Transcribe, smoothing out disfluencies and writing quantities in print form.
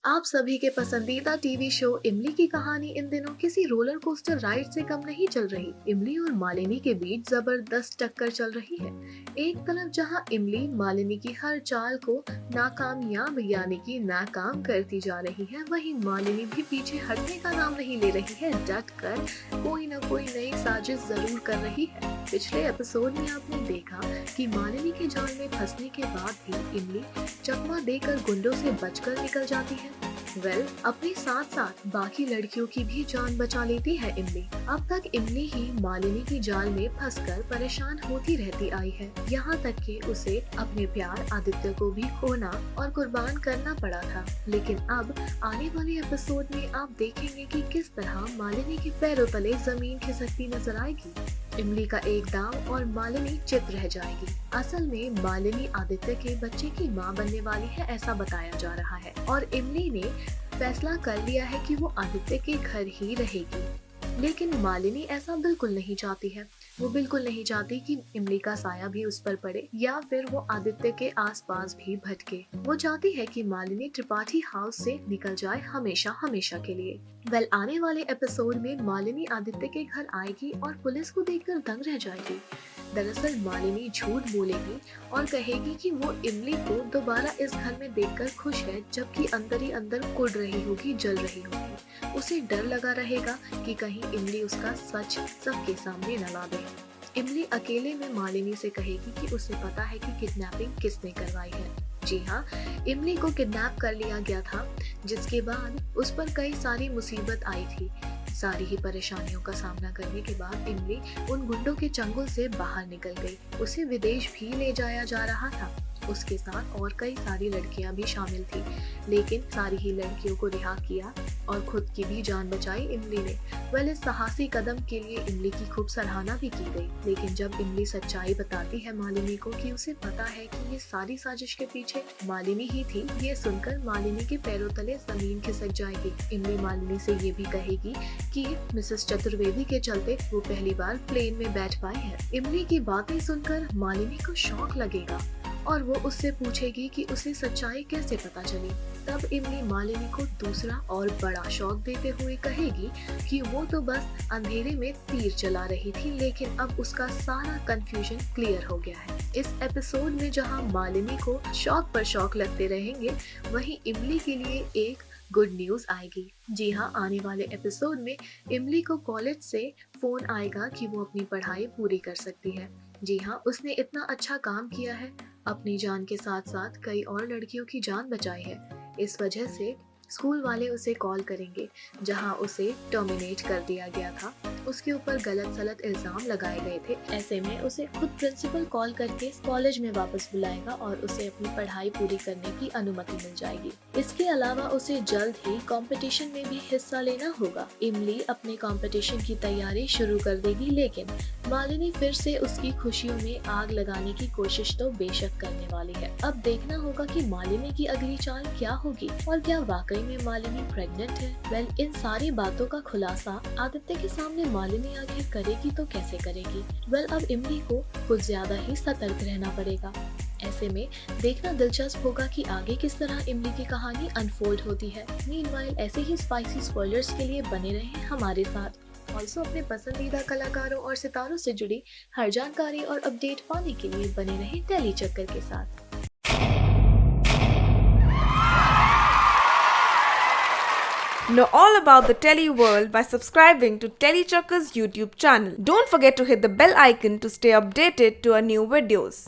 आप सभी के पसंदीदा टीवी शो इमली की कहानी इन दिनों किसी रोलर कोस्टर राइड से कम नहीं चल रही। इमली और मालिनी के बीच जबरदस्त टक्कर चल रही है। एक तरफ जहां इमली मालिनी की हर चाल को नाकामयाब यानी कि नाकाम करती जा रही है, वहीं मालिनी भी पीछे हटने का नाम नहीं ले रही है। डट कर कोई न कोई नई साजिश जरूर कर रही है। पिछले एपिसोड में आपने देखा कि मालिनी के जाल में फंसने के बाद भी इमली चकमा देकर गुंडों से बचकर निकल जाती है। अपने साथ साथ बाकी लड़कियों की भी जान बचा लेती है इमली। अब तक इमली ही मालिनी की जाल में फंसकर परेशान होती रहती आई है, यहाँ तक कि उसे अपने प्यार आदित्य को भी खोना और कुर्बान करना पड़ा था। लेकिन अब आने वाले एपिसोड में आप देखेंगे कि किस तरह मालिनी के पैरों तले जमीन खिसकती नजर आएगी। इमली का एक दांव और मालिनी चित रह जाएगी। असल में मालिनी आदित्य के बच्चे की मां बनने वाली है, ऐसा बताया जा रहा है, और इमली ने फैसला कर लिया है कि वो आदित्य के घर ही रहेगी। लेकिन मालिनी ऐसा बिल्कुल नहीं चाहती है। वो बिल्कुल नहीं चाहती कि इमली का साया भी उस पर पड़े या फिर वो आदित्य के आसपास भी भटके। वो चाहती है कि मालिनी त्रिपाठी हाउस से निकल जाए हमेशा हमेशा के लिए। आने वाले एपिसोड में मालिनी आदित्य के घर आएगी और पुलिस को देखकर दंग रह जाएगी। दरअसल मालिनी झूठ बोलेगी और कहेगी कि वो इमली को दोबारा इस घर में देखकर खुश है, जबकि अंदर ही अंदर कुड़ रही होगी, जल रही होगी। उसे डर लगा रहेगा कि कहीं इमली उसका सच सबके सामने न ला दे। इमली अकेले में मालिनी से कहेगी कि उसे पता है कि किडनैपिंग किसने करवाई है। जी हाँ, इमली को किडनैप कर लिया गया था, जिसके बाद उस पर कई सारी मुसीबत आई थी। सारी ही परेशानियों का सामना करने के बाद इमली उन गुंडों के चंगुल से बाहर निकल गई। उसे विदेश भी ले जाया जा रहा था। उसके साथ और कई सारी लड़कियां भी शामिल थी, लेकिन सारी ही लड़कियों को रिहा किया और खुद की भी जान बचाई इमली ने। इस साहसी कदम के लिए इमली की खूब सराहना भी की गई। लेकिन जब इमली सच्चाई बताती है मालिनी को कि उसे पता है कि ये सारी साजिश के पीछे मालिनी ही थी, ये सुनकर मालिनी के पैरों तले जमीन खिसक जाएगी। इमली मालिनी से ये भी कहेगी कि मिसेस चतुर्वेदी के चलते वो पहली बार प्लेन में बैठ पाई है। इमली की बातें सुनकर मालिनी को शौक लगेगा और वो उससे पूछेगी कि उसे सच्चाई कैसे पता चली। तब इमली मालिनी को दूसरा और बड़ा शौक देते हुए कहेगी कि वो तो बस अंधेरे में तीर चला रही थी, लेकिन अब उसका सारा कंफ्यूजन क्लियर हो गया है। इस एपिसोड में जहां मालिनी को शौक पर शौक लगते रहेंगे, वहीं इमली के लिए एक गुड न्यूज आएगी। जी हाँ, आने वाले एपिसोड में इमली को कॉलेज से फोन आएगा कि वो अपनी पढ़ाई पूरी कर सकती है। जी हाँ, उसने इतना अच्छा काम किया है, अपनी जान के साथ साथ कई और लड़कियों की जान बचाई है। इस वजह से स्कूल वाले उसे कॉल करेंगे, जहां उसे टर्मिनेट कर दिया गया था। उसके ऊपर गलत सलत इल्जाम लगाए गए थे। ऐसे में उसे खुद प्रिंसिपल कॉल करके कॉलेज में वापस बुलाएगा और उसे अपनी पढ़ाई पूरी करने की अनुमति मिल जाएगी। इसके अलावा उसे जल्द ही कंपटीशन में भी हिस्सा लेना होगा। इमली अपने कंपटीशन की तैयारी शुरू कर देगी, लेकिन मालिनी फिर से उसकी खुशियों में आग लगाने की कोशिश तो बेशक करने वाली है। अब देखना होगा कि मालिनी की अगली चाल क्या होगी और क्या वाकई में मालिनी प्रेग्नेंट है। इन सारी बातों का खुलासा आदित्य के सामने मालिनी आखिर करेगी तो कैसे करेगी। अब इमली को कुछ ज्यादा ही सतर्क रहना पड़ेगा। ऐसे में देखना दिलचस्प होगा कि आगे किस तरह इमली की कहानी अनफोल्ड होती है। मीनवाइल ऐसे ही स्पाइसी स्पॉयलर्स के लिए बने रहें हमारे साथ। ऑल्सो अपने पसंदीदा कलाकारों और सितारों से जुड़ी हर जानकारी और अपडेट पाने के लिए बने रहें टेली चक्कर के साथ। Know all about the Telly world by subscribing to Telly Chakka's YouTube channel. Don't forget to hit the bell icon to stay updated to our new videos.